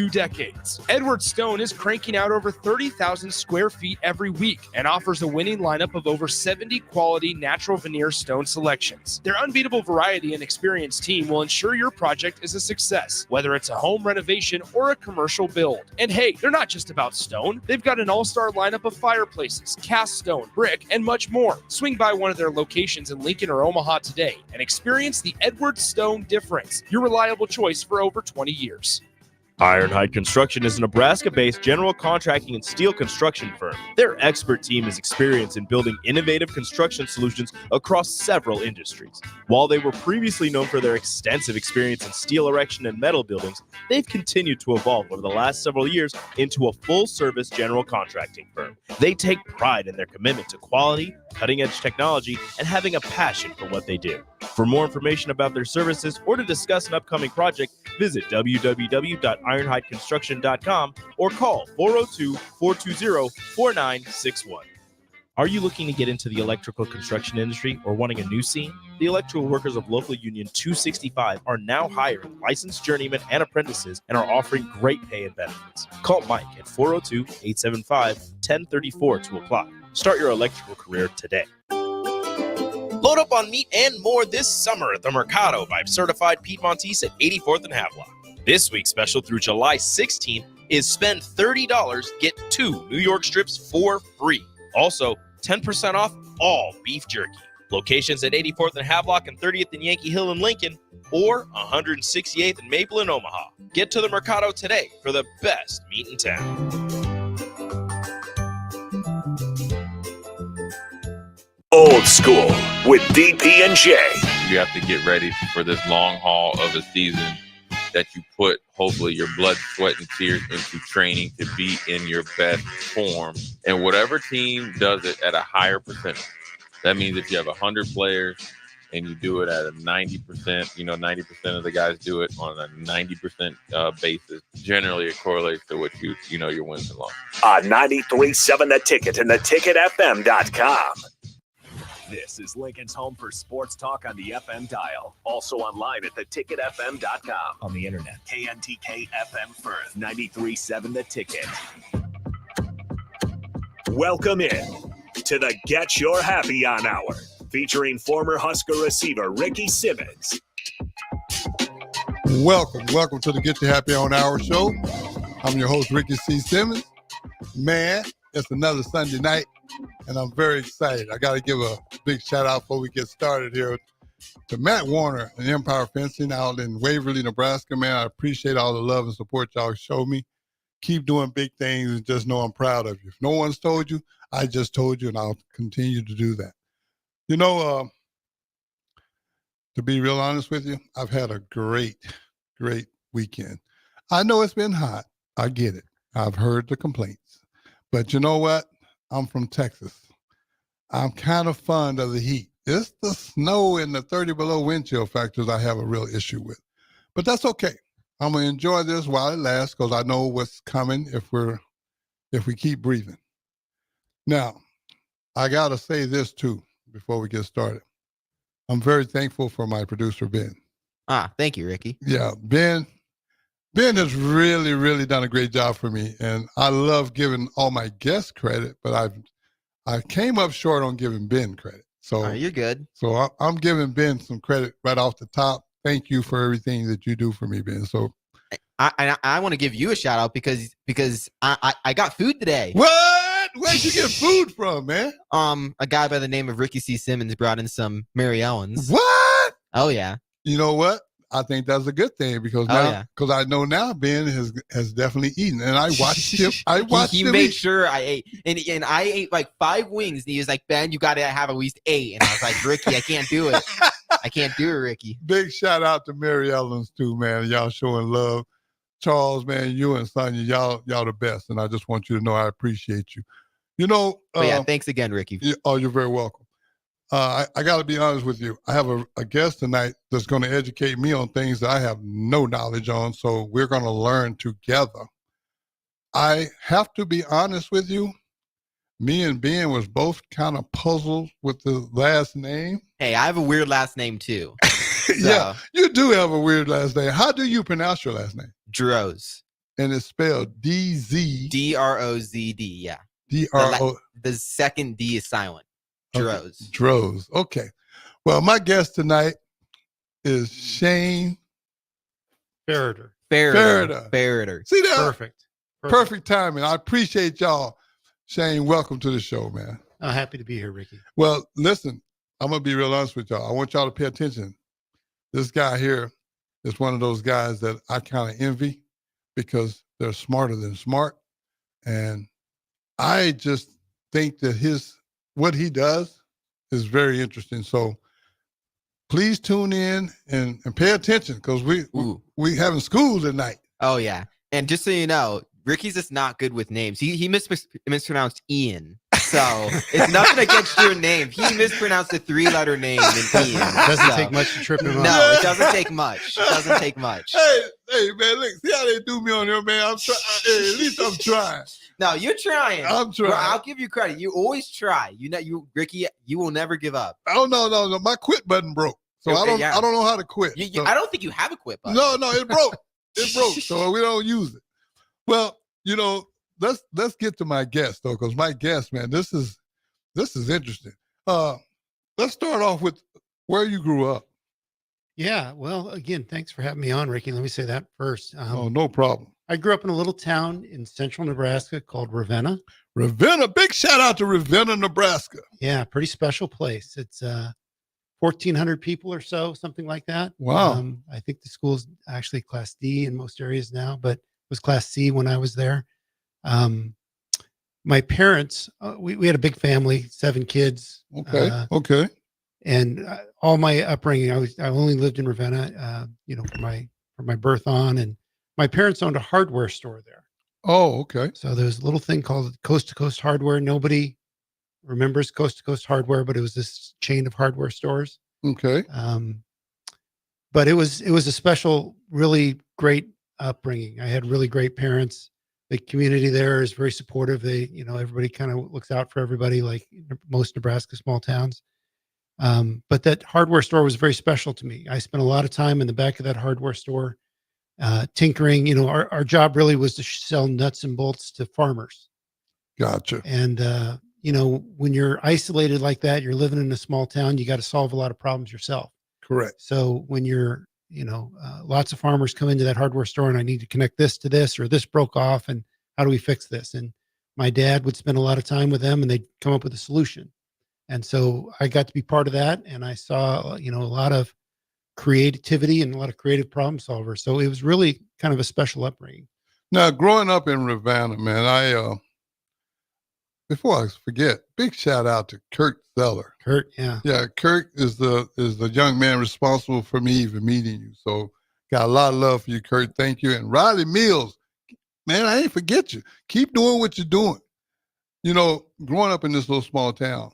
2 decades. Edward Stone is cranking out over 30,000 square feet every week and offers a winning lineup of over 70 quality natural veneer stone selections. Their unbeatable variety and experienced team will ensure your project is a success, whether it's a home renovation or a commercial build. And hey, they're not just about stone. They've got an all-star lineup of fireplaces, cast stone, brick, and much more. Swing by one of their locations in Lincoln or Omaha today and experience the Edward Stone difference, your reliable choice for over 20 years. Ironhide Construction is a Nebraska-based general contracting and steel construction firm. Their expert team is experienced in building innovative construction solutions across several industries. While they were previously known for their extensive experience in steel erection and metal buildings, they've continued to evolve over the last several years into a full-service general contracting firm. They take pride in their commitment to quality, cutting-edge technology, and having a passion for what they do. For more information about their services or to discuss an upcoming project, visit www.ironhideconstruction.com or call 402-420-4961. Are you looking to get into the electrical construction industry or wanting a new scene? The electrical workers of Local Union 265 are now hiring licensed journeymen and apprentices and are offering great pay and benefits. Call Mike at 402-875-1034 to apply. Start your electrical career today. Load up on meat and more this summer at the Mercado by Certified Piedmontese at 84th and Havelock. This week's special through July 16th is spend $30, get 2 New York strips for free. Also, 10% off all beef jerky. Locations at 84th and Havelock and 30th and Yankee Hill in Lincoln or 168th and Maple in Omaha. Get to the Mercado today for the best meat in town. Old School with DP and J. You have to get ready for this long haul of a season that you put, hopefully, your blood, sweat, and tears into training to be in your best form. And whatever team does it at a higher percentage, that means if you have 100 players and you do it at a 90%, 90% of the guys do it on a 90% basis, generally it correlates to what your wins and losses. 93.7 The Ticket and theticketfm.com. This is Lincoln's home for sports talk on the FM dial. Also online at theticketfm.com. On the internet, KNTK FM Firth, 93.7 The Ticket. Welcome in to the Get Your Happy On Hour, featuring former Husker receiver Ricky Simmons. Welcome to the Get Your Happy On Hour show. I'm your host, Ricky C. Simmons. Man, it's another Sunday night, and I'm very excited. I got to give a big shout out before we get started here to Matt Warner and Empire Fencing out in Waverly, Nebraska. Man, I appreciate all the love and support y'all show me. Keep doing big things and just know I'm proud of you. If no one's told you, I just told you, and I'll continue to do that. To be real honest with you, I've had a great weekend. I know it's been hot. I get it. I've heard the complaints. But you know what? I'm from Texas. I'm kind of fond of the heat. It's the snow and the 30 below wind chill factors I have a real issue with. But that's okay. I'm going to enjoy this while it lasts because I know what's coming if we keep breathing. Now, I got to say this too before we get started. I'm very thankful for my producer, Ben. Thank you, Ricky. Yeah, Ben has really, really done a great job for me, and I love giving all my guests credit, but I came up short on giving Ben credit. So you're good. So I'm giving Ben some credit right off the top. Thank you for everything that you do for me, Ben. So I want to give you a shout out because I got food today. What? Where'd you get food from, man? A guy by the name of Ricky C. Simmons brought in some Mary Ellen's. What? Oh yeah. You know what? I think that's a good thing because I know now Ben has definitely eaten, and I watched him. He made sure I ate, and I ate like 5 wings. And he was like, "Ben, you got to have at least 8." And I was like, "Ricky, I can't do it. I can't do it, Ricky." Big shout out to Mary Ellen's too, man. Y'all showing love. Charles, man, you and Sonia, y'all the best, and I just want you to know I appreciate you. Thanks again, Ricky. You're very welcome. I got to be honest with you. I have a guest tonight that's going to educate me on things that I have no knowledge on, so we're going to learn together. I have to be honest with you. Me and Ben was both kind of puzzled with the last name. Hey, I have a weird last name too. Yeah, you do have a weird last name. How do you pronounce your last name? Droz. and it's spelled DZ. DROZD. Yeah. DRO. The second D is silent. Droz. Okay. Droz. Okay. Well, my guest tonight is Shane Farritor. Farritor. See that? Perfect. Timing. I appreciate y'all. Shane, welcome to the show, man. I'm happy to be here, Ricky. Well, listen, I'm going to be real honest with y'all. I want y'all to pay attention. This guy here is one of those guys that I kind of envy because they're smarter than smart. And I just think that what he does is very interesting. So please tune in and pay attention because we having school tonight. Oh, yeah. And just so you know, Ricky's just not good with names. He mispronounced Ian. So it's nothing against your name. He mispronounced a 3-letter name in Ian. Doesn't take much to trip him up. No, it doesn't take much. Hey, man, look, see how they do me on here, man. At least I'm trying. No, you're trying. I'm trying. Well, I'll give you credit. You always try. Ricky, you will never give up. Oh no. My quit button broke. So Okay, I don't know how to quit. So. I don't think you have a quit button. No, it broke. It broke. So we don't use it. Well, let's get to my guest though, because my guest, man, this is interesting. Let's start off with where you grew up. Yeah. Well, again, thanks for having me on, Ricky. Let me say that first. No problem. I grew up in a little town in central Nebraska called Ravenna. Ravenna, big shout out to Ravenna, Nebraska. Yeah, pretty special place. It's 1,400 people or so, something like that. Wow. I think the school's actually Class D in most areas now, but it was Class C when I was there. My parents, we had a big family, 7 kids. Okay. And all my upbringing, I only lived in Ravenna, from my birth on, and my parents owned a hardware store there. Oh, okay. So there's a little thing called Coast to Coast Hardware. Nobody remembers Coast to Coast Hardware, but it was this chain of hardware stores. Okay. But it was a special, really great upbringing. I had really great parents. The community there is very supportive. They, everybody kind of looks out for everybody, like most Nebraska small towns. But that hardware store was very special to me. I spent a lot of time in the back of that hardware store, tinkering. Our job really was to sell nuts and bolts to farmers. Gotcha. And, when you're isolated like that, you're living in a small town, you got to solve a lot of problems yourself. Correct. So when you're, lots of farmers come into that hardware store and I need to connect this to this, or this broke off, and how do we fix this? And my dad would spend a lot of time with them and they'd come up with a solution. And so I got to be part of that. And I saw, a lot of creativity and a lot of creative problem solvers. So it was really kind of a special upbringing. Now, growing up in Ravenna, man, before I forget, big shout out to Kurt Zeller. Kurt, yeah. Yeah, Kurt is the young man responsible for me even meeting you. So got a lot of love for you, Kurt. Thank you. And Riley Mills, man, I ain't forget you. Keep doing what you're doing. Growing up in this little small town,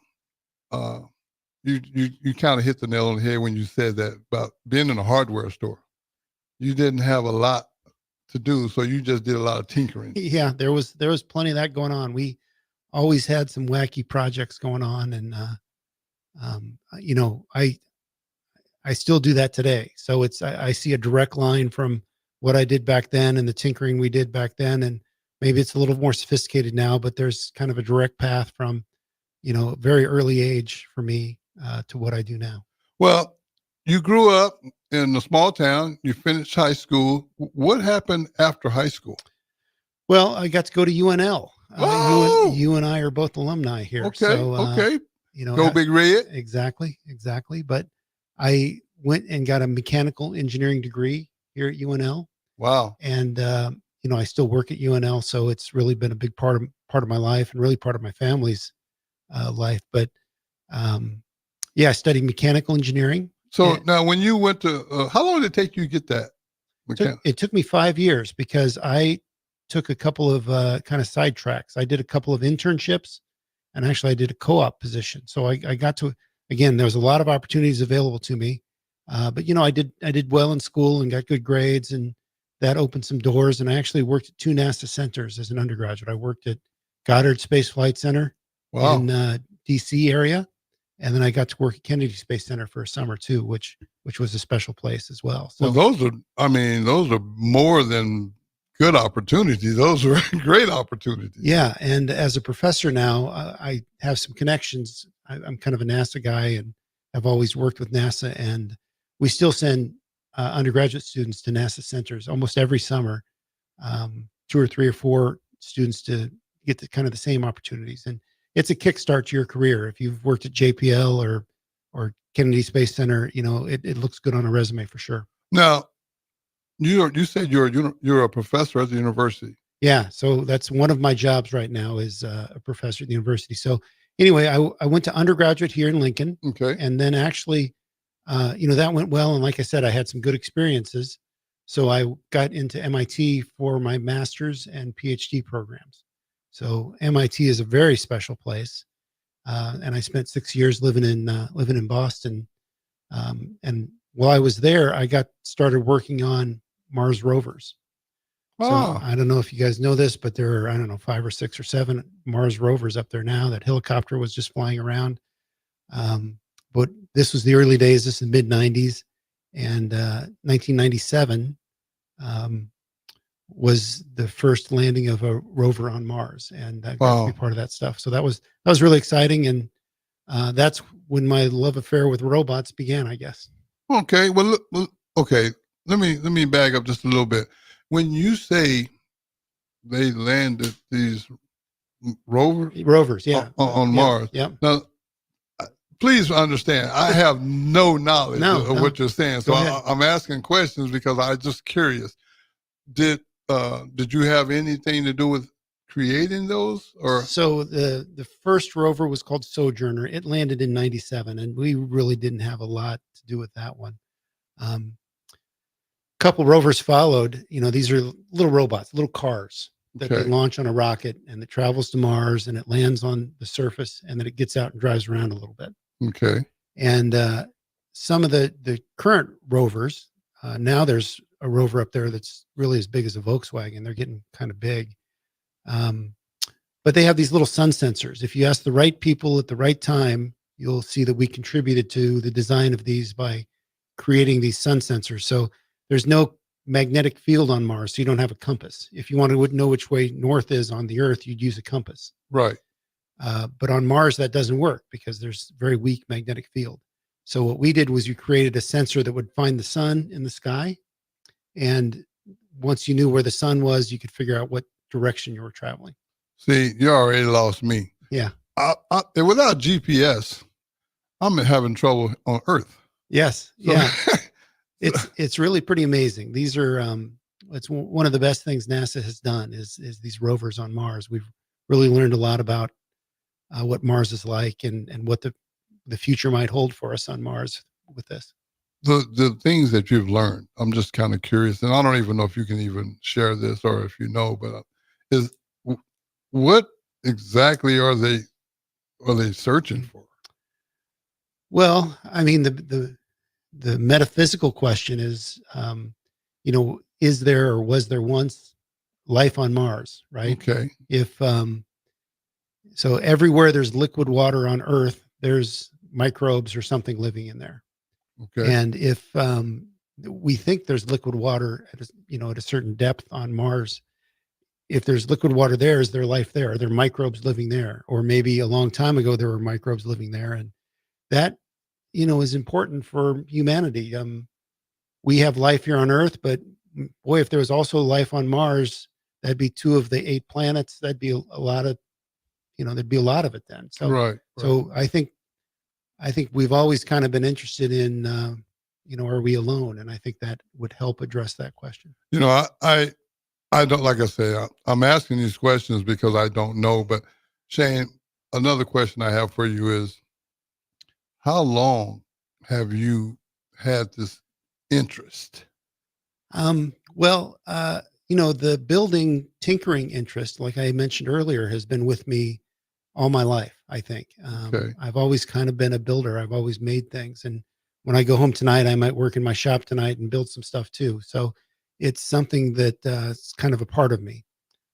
you kind of hit the nail on the head when you said that about being in a hardware store. You didn't have a lot to do, so you just did a lot of tinkering. Yeah, there was plenty of that going on. We always had some wacky projects going on, and I still do that today. So I see a direct line from what I did back then and the tinkering we did back then, and maybe it's a little more sophisticated now, but there's kind of a direct path from very early age for me to what I do now. Well, you grew up in a small town. You finished high school. What happened after high school? Well, I got to go to UNL. Oh! You and I are both alumni here. Okay. So, okay. Go Big Red. Exactly. But I went and got a mechanical engineering degree here at UNL. Wow. And I still work at UNL, so it's really been a big part of my life and really part of my family's life. But I studied mechanical engiering. So now, when you went to, how long did it take you to get that? It took me 5 years because I took a couple of kind of side tracks. I did a couple of internships, and actually I did a co-op position. So I got to, again, there was a lot of opportunities available to me. But I did well in school and got good grades, and that opened some doors. And I actually worked at 2 NASA centers as an undergraduate. I worked at Goddard Space Flight Center in DC area. And then I got to work at Kennedy Space Center for a summer too, which was a special place as well. So those are more than good opportunities. Those were great opportunities. Yeah. And as a professor now, I have some connections. I'm kind of a NASA guy and I've always worked with NASA, and we still send undergraduate students to NASA centers almost every summer, 2 or 3 or 4 students to get the kind of the same opportunities. And it's a kickstart to your career. If you've worked at JPL or Kennedy Space Center, it looks good on a resume for sure. Now, you said you're a professor at the university. Yeah, so that's one of my jobs right now is a professor at the university. So anyway, I went to undergraduate here in Lincoln. Okay. And then actually, that went well. And like I said, I had some good experiences. So I got into MIT for my master's and PhD programs. So MIT is a very special place. And I spent 6 years living in Boston. And while I was there, I got started working on Mars rovers. So I don't know if you guys know this, but there are, 5 or 6 or 7 Mars rovers up there now. That helicopter was just flying around. But this was the early days. This is mid 90s, and 1997 was the first landing of a rover on Mars, and I got to be part of that stuff. So that was really exciting, and that's when my love affair with robots began, I guess. Okay. Well, okay. Let me back up just a little bit. When you say they landed these rovers, yeah, on Mars. Yeah. Now, please understand, I have no knowledge of what you're saying, so I'm asking questions because I'm just curious. Did you have anything to do with creating those, or? So the first rover was called Sojourner. It landed in 97, and we really didn't have a lot to do with that one. Couple rovers followed. These are little robots, little cars that they launch on a rocket, and it travels to Mars, and it lands on the surface, and then it gets out and drives around a little bit. Okay. And some of the current rovers, now there's a rover up there that's really as big as a Volkswagen. They're getting kind of big. But they have these little sun sensors. If you ask the right people at the right time, you'll see that we contributed to the design of these by creating these sun sensors. So there's no magnetic field on Mars, so you don't have a compass. If you want to know which way north is on the Earth, you'd use a compass. Right. But on Mars, that doesn't work because there's very weak magnetic field. So what we did was we created a sensor that would find the sun in the sky. And once you knew where the sun was, you could figure out what direction you were traveling. See, you already lost me. Yeah. Without GPS, I'm having trouble on Earth. Yes. So, yeah. It's really pretty amazing. These are it's one of the best things NASA has done is these rovers on Mars. We've really learned a lot about what Mars is like and what the future might hold for us on Mars with this. The things that you've learned, I'm just kind of curious, and I don't even know if you can even share this or if you know, but what exactly are they searching for? Well, I mean, the metaphysical question is, is there or was there once life on Mars, right? Okay. If so everywhere there's liquid water on Earth, there's microbes or something living in there. Okay. And if we think there's liquid water at a certain depth on Mars, if there's liquid water there, is there life there? Are there microbes living there? Or maybe a long time ago there were microbes living there, and that is important for humanity. We have life here on Earth, but boy, if there was also life on Mars, that'd be 2 of the 8 planets. That'd be a lot of, there'd be a lot of it then. So, right. So I think we've always kind of been interested in, are we alone? And I think that would help address that question. I don't, like I say, I'm asking these questions because I don't know, but Shane, another question I have for you is, how long have you had this interest? Well, the building tinkering interest, like I mentioned earlier, has been with me all my life, I think. Okay. I've always kind of been a builder. I've always made things. And when I go home tonight, I might work in my shop tonight and build some stuff too. So it's something that it's kind of a part of me.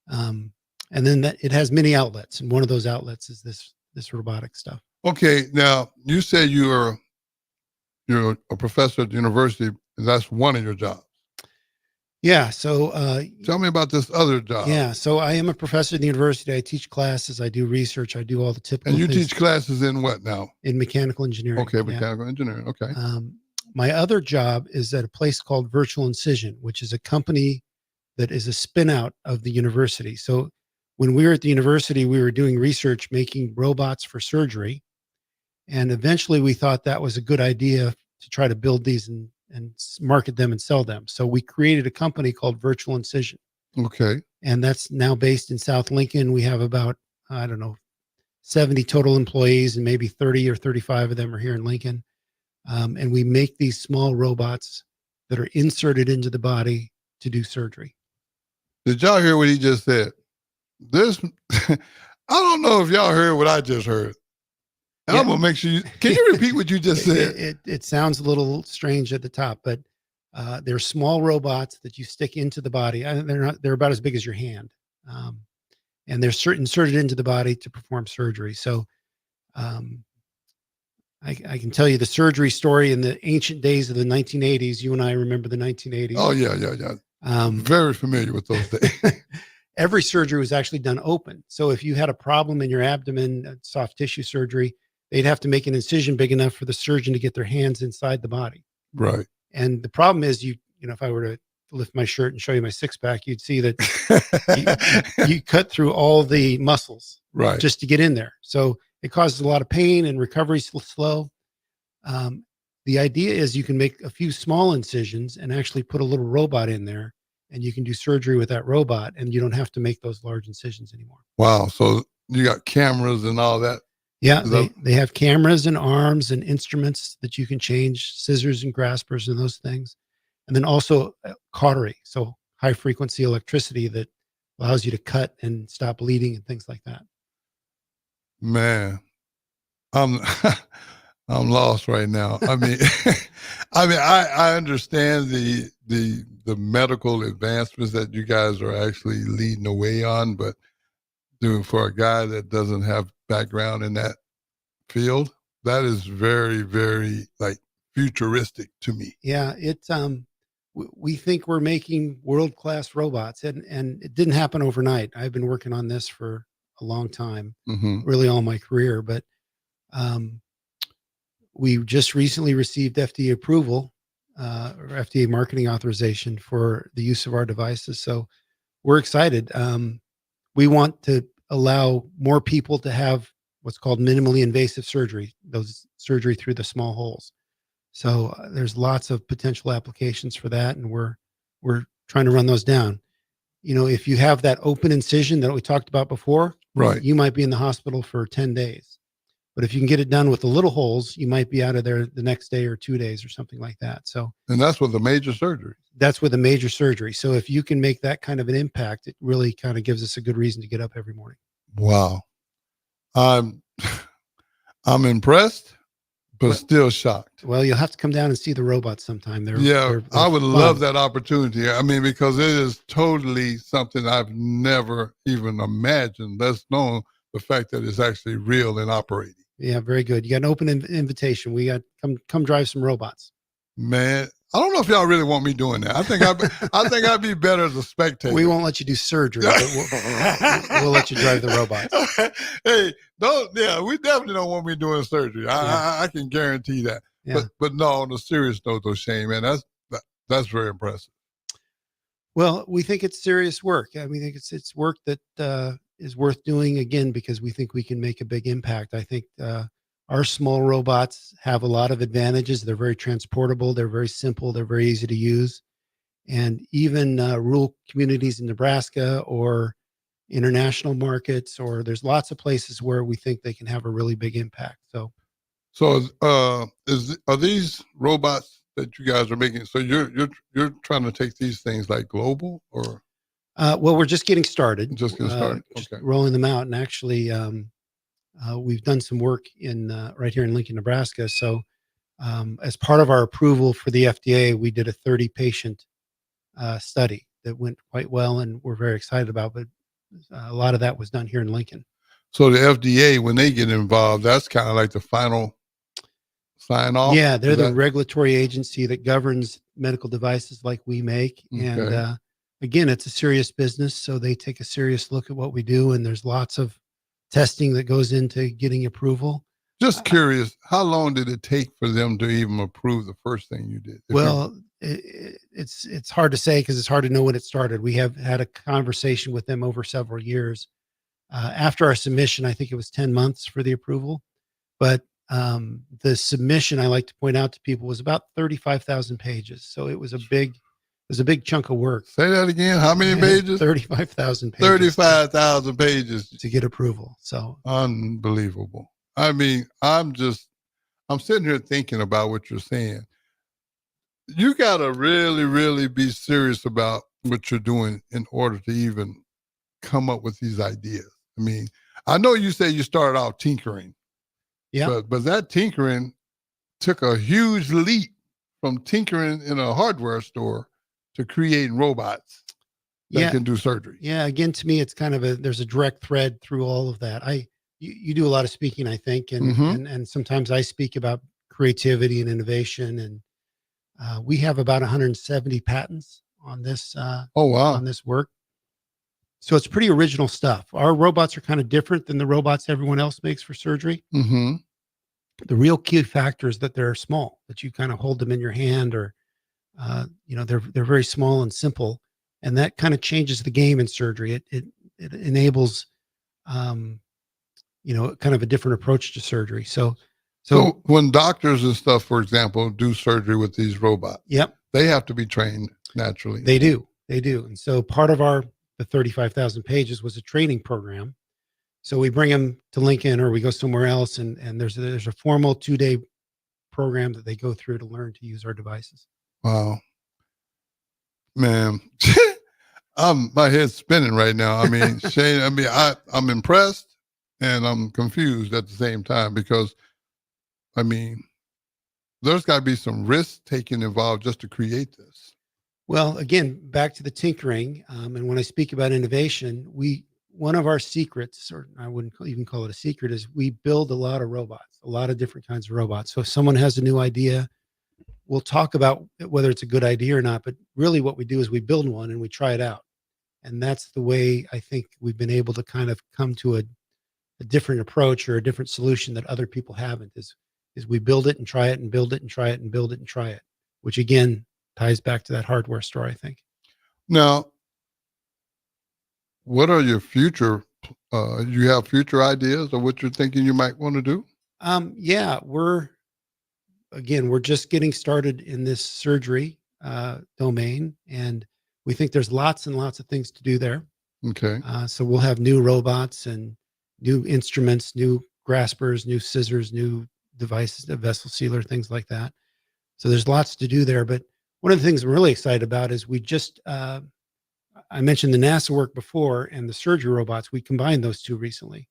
And then it has many outlets. And one of those outlets is this robotic stuff. Okay. Now, you say you're a professor at the university. That's one of your jobs. Yeah. So tell me about this other job. Yeah. So I am a professor at the university. I teach classes. I do research. I do all the typical. And you things teach classes in what now? in mechanical engineering. Okay, mechanical engineering. Okay. My other job is at a place called Virtual Incision, which is a company that is a spin out of the university. So when we were at the university, we were doing research making robots for surgery. And eventually we thought that was a good idea to try to build these and market them and sell them. So we created a company called Virtual Incision. Okay. And that's now based in South Lincoln. We have about, 70 total employees, and maybe 30 or 35 of them are here in Lincoln. And we make these small robots that are inserted into the body to do surgery. Did y'all hear what he just said? This, I don't know if y'all heard what I just heard. Yeah. I'm going to make sure can you repeat what you just said? It sounds a little strange at the top, but they're small robots that you stick into the body. They're about as big as your hand. And they're inserted into the body to perform surgery. So I can tell you the surgery story in the ancient days of the 1980s. You and I remember the 1980s. Oh, yeah. Very familiar with those days. Every surgery was actually done open. So if you had a problem in your abdomen, soft tissue surgery, they'd have to make an incision big enough for the surgeon to get their hands inside the body. Right. And the problem is, if I were to lift my shirt and show you my six pack, you'd see that you cut through all the muscles, right, just to get in there. So it causes a lot of pain and recovery's slow. The idea is you can make a few small incisions and actually put a little robot in there, and you can do surgery with that robot, and you don't have to make those large incisions anymore. Wow. So you got cameras and all that? Yeah, they have cameras and arms and instruments that you can change, scissors and graspers and those things. And then also cautery, so high frequency electricity that allows you to cut and stop bleeding and things like that. Man, I'm lost right now. I understand the medical advancements that you guys are actually leading the way on, but for a guy that doesn't have background in that field, that is very, very futuristic to me. Yeah, it's we think we're making world-class robots, and it didn't happen overnight. I've been working on this for a long time, really all my career, but we just recently received FDA approval or FDA marketing authorization for the use of our devices. So we're excited. We want to allow more people to have what's called minimally invasive surgery, those surgery through the small holes. So there's lots of potential applications for that, and we're trying to run those down. If you have that open incision that we talked about before, right, you might be in the hospital for 10 days. But if you can get it done with the little holes, you might be out of there the next day or 2 days or something like that. So, and that's with a major surgery. That's with a major surgery. So if you can make that kind of an impact, it really kind of gives us a good reason to get up every morning. Wow. I'm impressed, but still shocked. Well, you'll have to come down and see the robots sometime. They're I would love that opportunity. Because it is totally something I've never even imagined, let alone the fact that it's actually real and operating. Yeah, very good. You got an open invitation. We got come drive some robots. Man, I don't know if y'all really want me doing that. I think I'd be better as a spectator. We won't let you do surgery, but we'll let you drive the robots. Hey, we definitely don't want me doing surgery. I can guarantee that. Yeah. But no, on a serious note though, Shane, man, that's very impressive. Well, we think it's serious work. We think it's work that is worth doing, again, because we think we can make a big impact. I think our small robots have a lot of advantages. They're very transportable. They're very simple. They're very easy to use. And even rural communities in Nebraska or international markets, or there's lots of places where we think they can have a really big impact. So are these robots that you guys are making? So you're trying to take these things global, or? Well, we're just getting started. Just rolling them out, and actually, we've done some work in right here in Lincoln, Nebraska. So, as part of our approval for the FDA, we did a 30-patient study that went quite well, and we're very excited about. But a lot of that was done here in Lincoln. So the FDA, when they get involved, that's kind of like the final sign off? Yeah, they're the regulatory agency that governs medical devices like we make. Okay. And again, it's a serious business, so they take a serious look at what we do, and there's lots of testing that goes into getting approval. Just curious, how long did it take for them to even approve the first thing you did? Well, it's hard to say because it's hard to know when it started. We have had a conversation with them over several years. After our submission, I think it was 10 months for the approval, but the submission, I like to point out to people, was about 35,000 pages. So it was a big chunk of work. Say that again. How many pages? 35,000 pages. 35,000 pages to get approval. So unbelievable. I mean, I'm sitting here thinking about what you're saying. You got to really, really be serious about what you're doing in order to even come up with these ideas. I mean, I know you say you started out tinkering. Yeah. But that tinkering took a huge leap from tinkering in a hardware store to creating robots that can do surgery. Yeah. Again, to me, it's kind of there's a direct thread through all of that. You do a lot of speaking, I think, and sometimes I speak about creativity and innovation, and we have about 170 patents on this. On this work. So it's pretty original stuff. Our robots are kind of different than the robots everyone else makes for surgery. Mm-hmm. The real key factor is that they're small, that you kind of hold them in your hand, or they're very small and simple, and that kind of changes the game in surgery. It enables kind of a different approach to surgery. So when doctors and stuff, for example, do surgery with these robots, yep, they have to be trained naturally. They do. And so part of the 35,000 pages was a training program. So we bring them to Lincoln or we go somewhere else, and there's a formal 2-day program that they go through to learn to use our devices. Wow, man, my head's spinning right now. I mean, Shane, I'm impressed and I'm confused at the same time, because I mean, there's got to be some risk taking involved just to create this. Well, again, back to the tinkering. And when I speak about innovation, one of our secrets, or I wouldn't even call it a secret, is we build a lot of robots, a lot of different kinds of robots. So if someone has a new idea, we'll talk about whether it's a good idea or not. But really what we do is we build one and we try it out. And that's the way I think we've been able to kind of come to a different approach or a different solution that other people haven't, is we build it and try it and build it and try it and build it and try it, which again ties back to that hardware store, I think. Now, what are your future, you have future ideas of what you're thinking you might want to do? Yeah, we're just getting started in this surgery domain, and we think there's lots and lots of things to do there. Okay. So we'll have new robots and new instruments, new graspers, new scissors, new devices, a vessel sealer, things like that. So there's lots to do there. But one of the things I'm really excited about is we just, I mentioned the NASA work before and the surgery robots. We combined those two recently.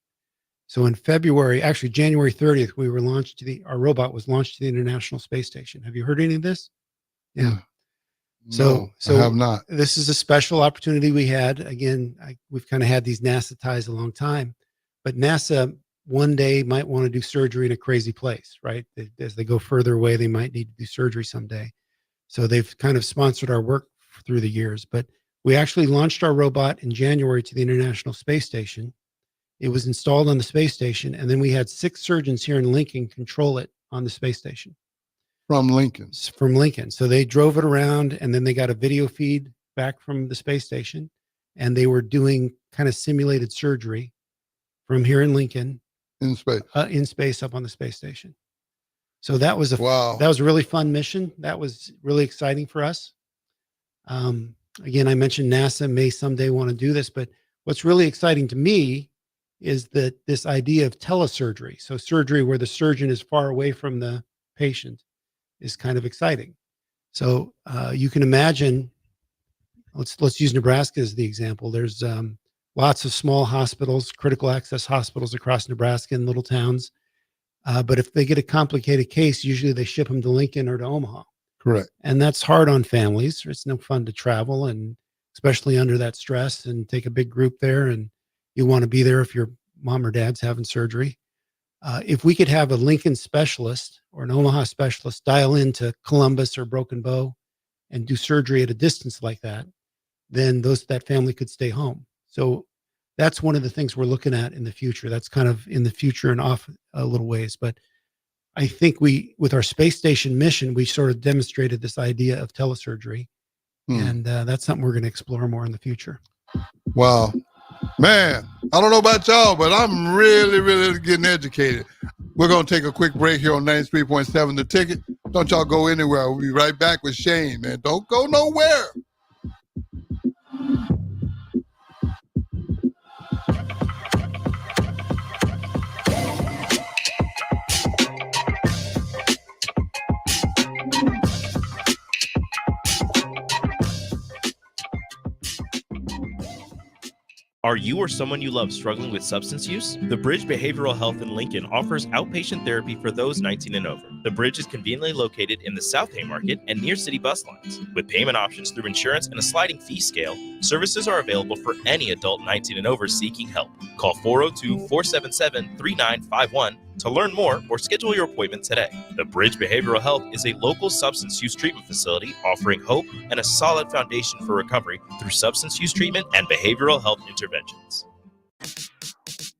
So in February, actually January 30th, our robot was launched to the International Space Station. Have you heard any of this? Yeah. No, I have not. This is a special opportunity we had. Again, we've kind of had these NASA ties a long time, but NASA one day might want to do surgery in a crazy place, right? As they go further away, they might need to do surgery someday. So they've kind of sponsored our work through the years, but we actually launched our robot in January to the International Space Station. It was installed on the space station, and then we had 6 surgeons here in Lincoln control it on the space station. From Lincoln. So they drove it around, and then they got a video feed back from the space station, and they were doing kind of simulated surgery from here in Lincoln. In space up on the space station. So that was wow. That was a really fun mission. That was really exciting for us. Again, I mentioned NASA may someday want to do this, but what's really exciting to me is that this idea of telesurgery, so surgery where the surgeon is far away from the patient, is kind of exciting. So you can imagine, let's use Nebraska as the example. There's lots of small hospitals, critical access hospitals across Nebraska in little towns. But if they get a complicated case, usually they ship them to Lincoln or to Omaha. Correct. And that's hard on families. It's no fun to travel, and especially under that stress, and take a big group there. And you want to be there if your mom or dad's having surgery. If we could have a Lincoln specialist or an Omaha specialist dial into Columbus or Broken Bow and do surgery at a distance like that, then that family could stay home. So that's one of the things we're looking at in the future. That's kind of in the future and off a little ways. But I think with our space station mission, we sort of demonstrated this idea of telesurgery. And that's something we're going to explore more in the future. Wow. Man, I don't know about y'all, but I'm really, really getting educated. We're going to take a quick break here on 93.7 The Ticket. Don't y'all go anywhere. We'll be right back with Shane, man. Don't go nowhere. Are you or someone you love struggling with substance use? The Bridge Behavioral Health in Lincoln offers outpatient therapy for those 19 and over. The Bridge is conveniently located in the South Haymarket and near city bus lines. With payment options through insurance and a sliding fee scale, services are available for any adult 19 and over seeking help. Call 402-477-3951 to learn more or schedule your appointment today. The Bridge Behavioral Health is a local substance use treatment facility offering hope and a solid foundation for recovery through substance use treatment and behavioral health interventions.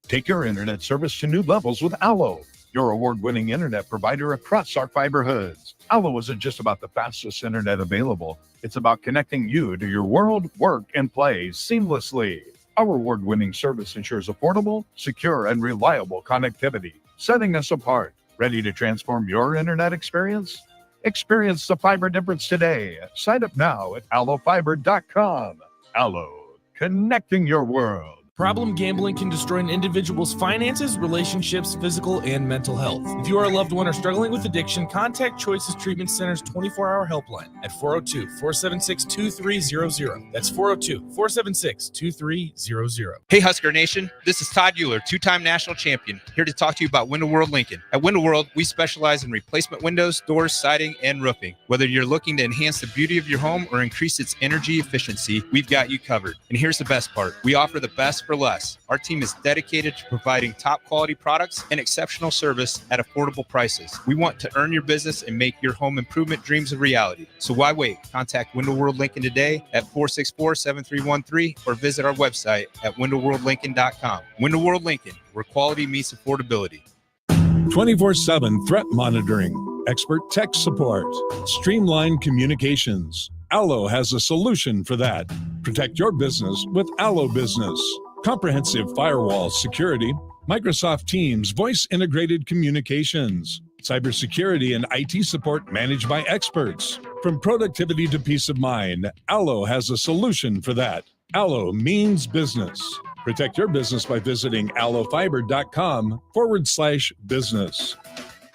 Take your internet service to new levels with Allo, your award-winning internet provider across our fiber hoods. Allo isn't just about the fastest internet available. It's about connecting you to your world, work, and play seamlessly. Our award-winning service ensures affordable, secure, and reliable connectivity, setting us apart. Ready to transform your internet experience? Experience the fiber difference today. Sign up now at allofiber.com. Allo, connecting your world. Problem gambling can destroy an individual's finances, relationships, physical, and mental health. If you are a loved one or struggling with addiction, contact Choices Treatment Center's 24-hour helpline at 402-476-2300. That's 402-476-2300. Hey, Husker Nation. This is Todd Euler, two-time national champion, here to talk to you about Window World Lincoln. At Window World, we specialize in replacement windows, doors, siding, and roofing. Whether you're looking to enhance the beauty of your home or increase its energy efficiency, we've got you covered. And here's the best part. We offer the best for less. Our team is dedicated to providing top quality products and exceptional service at affordable prices. We want to earn your business and make your home improvement dreams a reality. So why wait? Contact Window World Lincoln today at 464-7313 or visit our website at windowworldlincoln.com. Window World Lincoln, where quality meets affordability. 24/7 threat monitoring, expert tech support, streamlined communications. Allo has a solution for that. Protect your business with Allo Business. Comprehensive firewall security, Microsoft Teams voice-integrated communications, cybersecurity and IT support managed by experts. From productivity to peace of mind, Allo has a solution for that. Allo means business. Protect your business by visiting allofiber.com/business.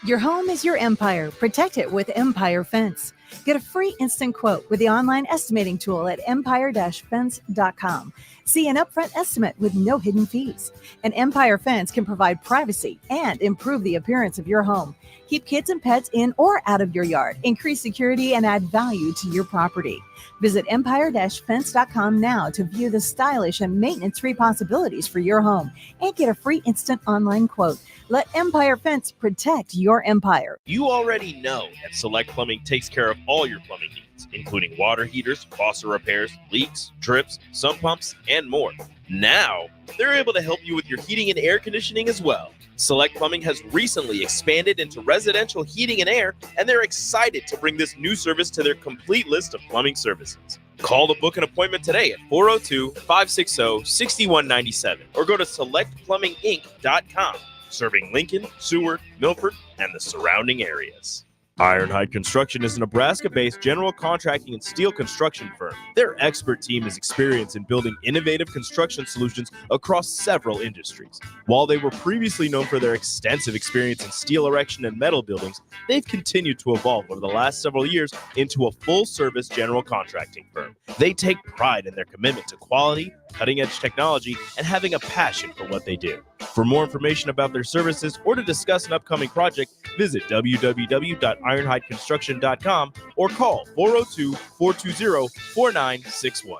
Your home is your empire. Protect it with Empire Fence. Get a free instant quote with the online estimating tool at empire-fence.com. See an upfront estimate with no hidden fees. An Empire Fence can provide privacy and improve the appearance of your home. Keep kids and pets in or out of your yard. Increase security and add value to your property. Visit empire-fence.com now to view the stylish and maintenance-free possibilities for your home and get a free instant online quote. Let Empire Fence protect your empire. You already know that Select Plumbing takes care of all your plumbing needs, including water heaters, faucet repairs, leaks, drips, sump pumps, and more. Now, they're able to help you with your heating and air conditioning as well. Select Plumbing has recently expanded into residential heating and air, and they're excited to bring this new service to their complete list of plumbing services. Call to book an appointment today at 402-560-6197 or go to selectplumbinginc.com. Serving Lincoln, Seward, Milford, and the surrounding areas. Ironhide Construction is a Nebraska-based general contracting and steel construction firm. Their expert team is experienced in building innovative construction solutions across several industries. While they were previously known for their extensive experience in steel erection and metal buildings, they've continued to evolve over the last several years into a full-service general contracting firm. They take pride in their commitment to quality, cutting-edge technology, and having a passion for what they do. For more information about their services or to discuss an upcoming project, visit www.ironhideconstruction.com or call 402-420-4961.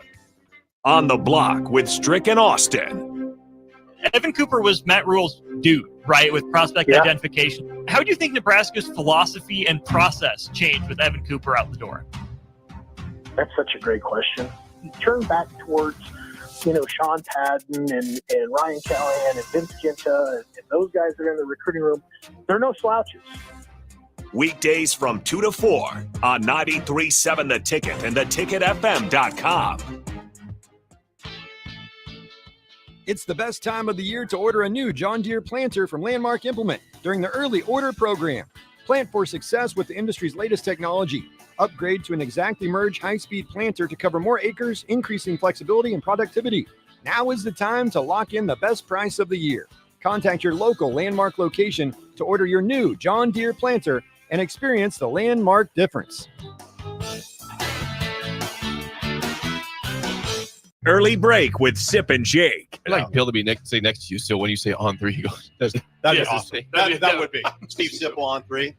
On the Block with Strick and Austin. Evan Cooper was Matt Rule's dude, right, with prospect identification. How do you think Nebraska's philosophy and process changed with Evan Cooper out the door? That's such a great question. Turn back towards, Sean Padden and Ryan Callahan and Vince Ginta and those guys that are in the recruiting room. They're no slouches. Weekdays from 2 to 4 on 93.7 The Ticket and theticketfm.com. It's the best time of the year to order a new John Deere planter from Landmark Implement during the early order program. Plant for success with the industry's latest technology. Upgrade to an Exactly Merge high-speed planter to cover more acres, increasing flexibility and productivity. Now is the time to lock in the best price of the year. Contact your local Landmark location to order your new John Deere planter and experience the Landmark difference. Early break with Sip and Jake. I'd like Bill to be say next to you. So when you say on 3, he goes, That'd be awesome. That would be Steve Sipple on 3.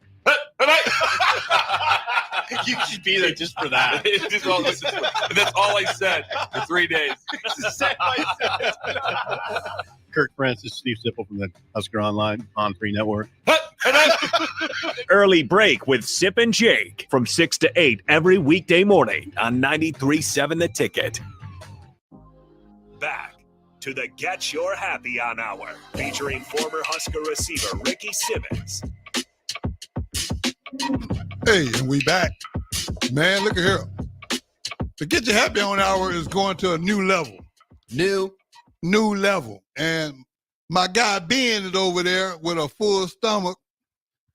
You should be there just for that. That's all I said for 3 days. Kirk Francis, Steve Sipple from the Husker Online on 3 Network. Early break with Sip and Jake from 6 to 8 every weekday morning on 93.7 The Ticket. Back to the Get Your Happy On Hour, featuring former Husker receiver Ricky Simmons. Hey, and we back. Man, look at here. The Get Your Happy On Hour is going to a new level. New level. And my guy Ben is over there with a full stomach.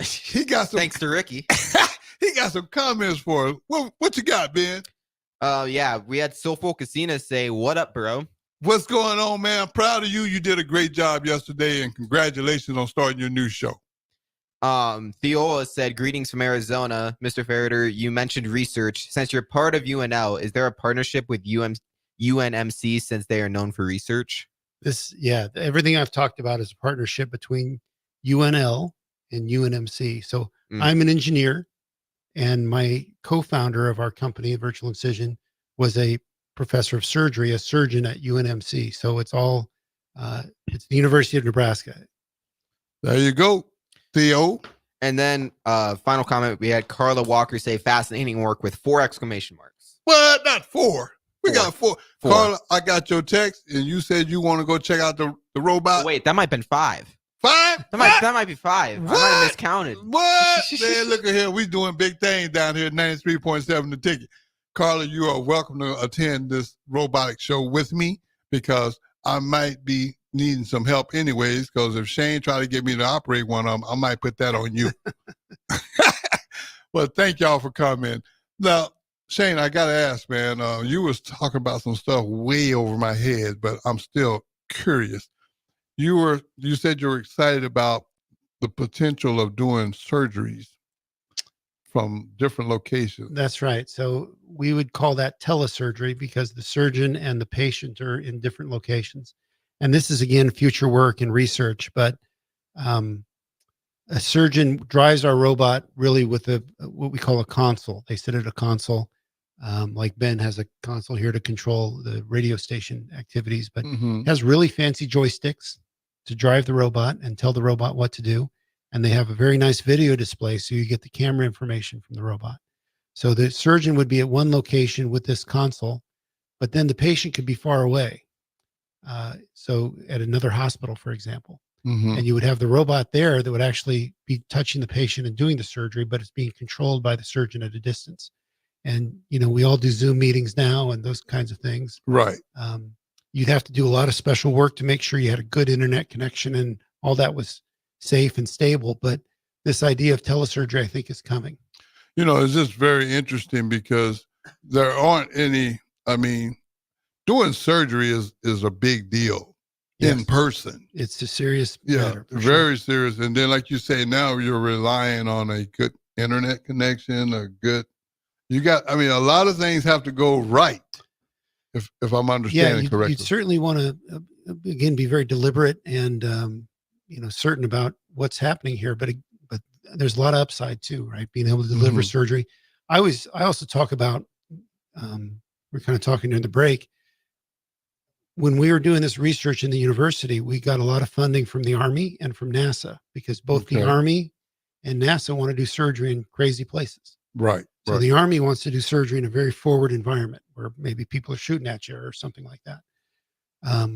He got some. Thanks to Ricky. He got some comments for us. What you got, Ben? Yeah, we had Soulful Casino say, "What up, bro?" What's going on, man? I'm proud of you. You did a great job yesterday, and congratulations on starting your new show. Theola said, "Greetings from Arizona, Mr. Farritor. You mentioned research. Since you're part of UNL, is there a partnership with UNMC since they are known for research?" Everything I've talked about is a partnership between UNL and UNMC. So I'm an engineer, and my co-founder of our company, Virtual Incision, was a professor of surgery, a surgeon at UNMC. So it's all, it's the University of Nebraska. There you go, Theo. And then final comment, we had Carla Walker say, "Fascinating work," with 4 exclamation marks. What? Not 4. We got 4. Carla, I got your text, and you said you want to go check out the robot. Wait, that might have been 5. 5? That might be 5. What? I might have miscounted. What? Man, look at here. We doing big things down here at 93.7 The Ticket. Carla, you are welcome to attend this robotic show with me because I might be needing some help anyways, because if Shane tried to get me to operate one of them, I might put that on you. But thank y'all for coming. Now, Shane, I got to ask, man, you was talking about some stuff way over my head, but I'm still curious. You said you were excited about the potential of doing surgeries from different locations. That's right. So we would call that telesurgery because the surgeon and the patient are in different locations. And this is, again, future work and research, but a surgeon drives our robot really with what we call a console. They sit at a console, like Ben has a console here to control the radio station activities, but has really fancy joysticks to drive the robot and tell the robot what to do. And they have a very nice video display, so you get the camera information from the robot. So the surgeon would be at one location with this console, but then the patient could be far away. So at another hospital, for example, and you would have the robot there that would actually be touching the patient and doing the surgery, but it's being controlled by the surgeon at a distance. And, we all do Zoom meetings now and those kinds of things. Right. You'd have to do a lot of special work to make sure you had a good internet connection and all that was safe and stable. But this idea of telesurgery, I think, is coming. It's just very interesting because there aren't any, doing surgery is a big deal in person. It's a serious matter. Very serious. And then, like you say, now you're relying on a good internet connection, a lot of things have to go right. If I'm understanding correctly. You'd certainly want to, again, be very deliberate and, certain about what's happening here, but there's a lot of upside too, right? Being able to deliver surgery. I also talk about, we're kind of talking during the break. when we were doing this research in the university, we got a lot of funding from the Army and from NASA, because both the Army and NASA want to do surgery in crazy places. Right. So the Army wants to do surgery in a very forward environment where maybe people are shooting at you or something like that.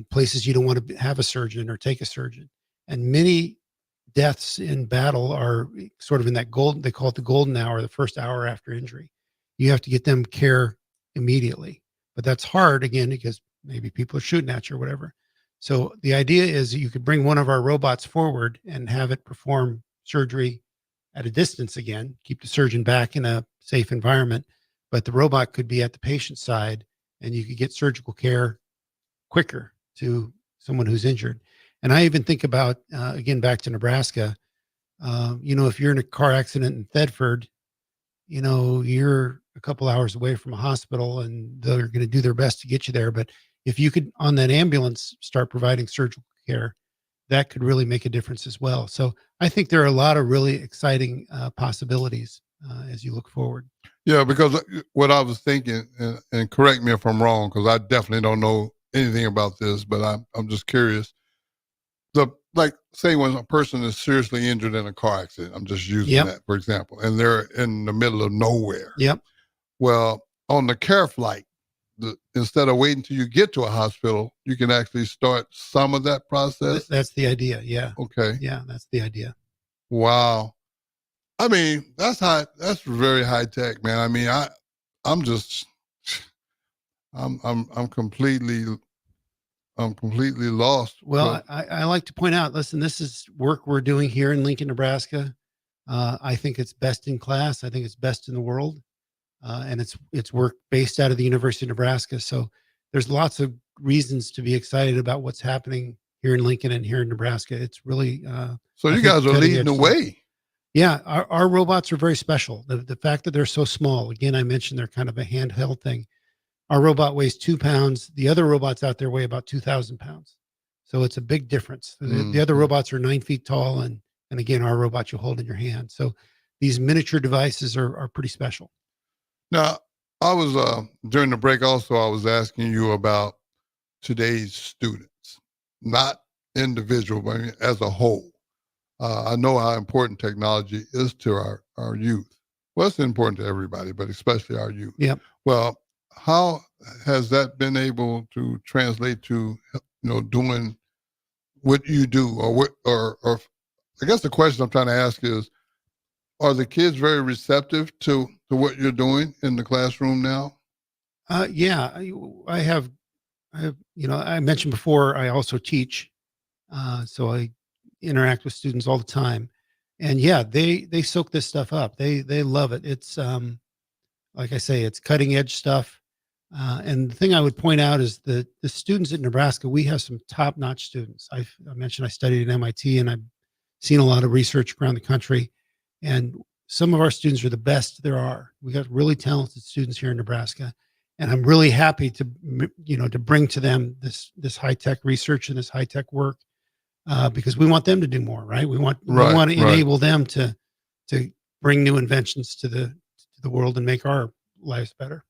Places you don't want to have a surgeon or take a surgeon. And many deaths in battle are sort of in that they call it the golden hour, the first hour after injury. You have to get them care immediately. But that's hard, again, because maybe people are shooting at you or whatever. So the idea is that you could bring one of our robots forward and have it perform surgery at a distance again, keep the surgeon back in a safe environment, but the robot could be at the patient's side and you could get surgical care quicker to someone who's injured. And I even think about, again, back to Nebraska, if you're in a car accident in Thedford, you're a couple hours away from a hospital and they're going to do their best to get you there. But if you could, on that ambulance, start providing surgical care, that could really make a difference as well. So I think there are a lot of really exciting possibilities as you look forward. Yeah, because what I was thinking, and correct me if I'm wrong, because I definitely don't know anything about this, but I'm just curious. Say when a person is seriously injured in a car accident, I'm just using that, for example, and they're in the middle of nowhere. Yep. Well, on the care flight, instead of waiting till you get to a hospital, you can actually start some of that process. That's the idea. Yeah. Okay. Yeah, that's the idea. Wow. I mean, that's high. That's very high tech, man. I mean, I'm completely lost. Well, I like to point out, listen, this is work we're doing here in Lincoln, Nebraska. I think it's best in class. I think it's best in the world. And it's work based out of the University of Nebraska. So there's lots of reasons to be excited about what's happening here in Lincoln and here in Nebraska. It's really, so you guys are leading the way. Yeah. Our robots are very special. The fact that they're so small, again, I mentioned they're kind of a handheld thing. Our robot weighs 2 pounds. The other robots out there weigh about 2,000 pounds. So it's a big difference. The other robots are 9 feet tall. And again, our robot you hold in your hand. So these miniature devices are pretty special. Now, I was, during the break also, I was asking you about today's students, not individual, but as a whole. I know how important technology is to our youth. Well, it's important to everybody, but especially our youth. Yep. Well, how has that been able to translate to, doing what you do, or I guess the question I'm trying to ask is, are the kids very receptive to what you're doing in the classroom now? Yeah, I have, I mentioned before, I also teach. So I interact with students all the time, and yeah, they soak this stuff up. They love it. It's, like I say, it's cutting edge stuff. And the thing I would point out is the students at Nebraska, we have some top notch students. I mentioned I studied at MIT and I've seen a lot of research around the country, and some of our students are the best there are. We got really talented students here in Nebraska, and I'm really happy to bring to them this high tech research and this high tech work, because we want them to do more, right? We want to enable them to bring new inventions to the world and make our lives better.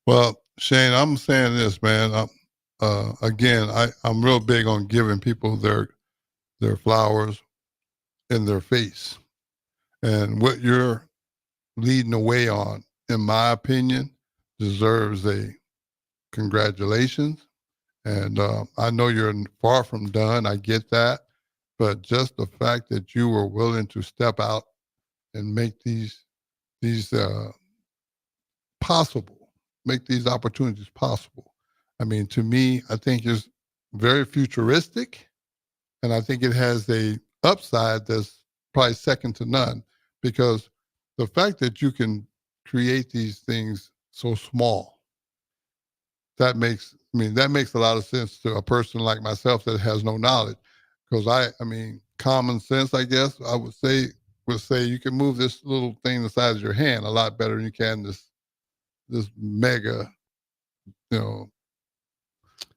Well, Shane, I'm saying this, man. Again, I'm real big on giving people their flowers in their face. And what you're leading the way on, in my opinion, deserves a congratulations. And I know you're far from done. I get that. But just the fact that you were willing to step out and make these possible, make these opportunities possible. I mean, to me, I think it's very futuristic. And I think it has a upside that's probably second to none, because the fact that you can create these things so small, that makes a lot of sense to a person like myself that has no knowledge. Because I mean, common sense, I guess I would say you can move this little thing the size of your hand a lot better than you can this mega,